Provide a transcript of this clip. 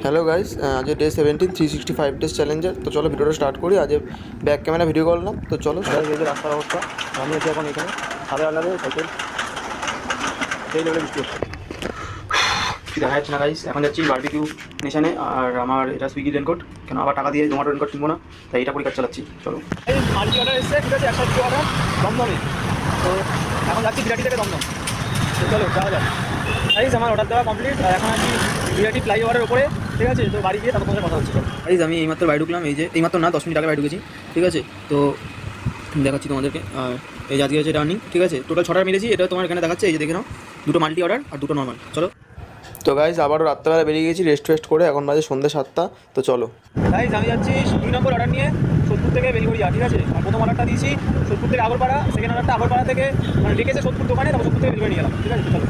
Hello guys, আজ day 17 365 days চ্যালেঞ্জের। তো চলো ভিডিওটা স্টার্ট করি। আজ ব্যাক ক্যামেরা ভিডিও করলাম, তো চলো। এই যে রাস্তার অবস্থা, আমি আছি এখন এখানে সাদা আলাদা সাইকেল সেই লেভেলে বৃষ্টি হচ্ছে। দেখা যাচ্ছে না গাইস, এখন যাচ্ছি বারবিকিউ নেশানে। আর আমার এটা সুইগি রেনকোট, কেন আবার টাকা দিয়ে জোম্যাটো রেনকোট কিনবো না, তাই এটা পরীক্ষা চালাচ্ছি। চলো, এই মাল্টি অর্ডার এসছে, ঠিক আছে, 100 অর্ডার দমদমে। তো এখন যাচ্ছি বিরাটি থেকে দমদম। তো চলো যাওয়া যাক। গাইস আমার অর্ডার দেওয়া কমপ্লিট, আর এখন আছি বিরাটি ফ্লাইওভারের উপরে, ঠিক আছে। তো বাড়ি গিয়ে তারপর তোমাদের কথা হচ্ছে। গাইস আমি এইমাত্র বাড়ি ঢুকলাম, এই যে এইমাত্র না 10 মিনিট আগে বাড়ি ঢুকেছি, ঠিক আছে। তো দেখাচ্ছি তোমাদেরকে। আর এই যে আজকে হচ্ছে রানিং, ঠিক আছে। টোটাল 6টা মেরেছি, এটা তোমার এখানে দেখাচ্ছে, এই যে দেখে নাও, 2টো মাল্টি অর্ডার আর 2টো নর্মাল। চলো। তো গাইস আবারও রাত্রেবেলা বেরিয়ে গেছি রেস্ট করে, এখন বাজে সন্ধ্যে 7টা। তো চলো গাইস আমি যাচ্ছি 2 নম্বর অর্ডার নিয়ে সোদপুর থেকে বেলগড়িয়া, ঠিক আছে। আর প্রথম অর্ডারটা দিয়েছি সোদপুর থেকে আগরপাড়া, সেকেন্ড অর্ডারটা আগরপাড়া থেকে মানে ডেকেছে সোদপুর দোকানে, তারপর সোদপুর থেকে বেলগড়িয়া নিয়ে গেলাম, ঠিক আছে। চলো।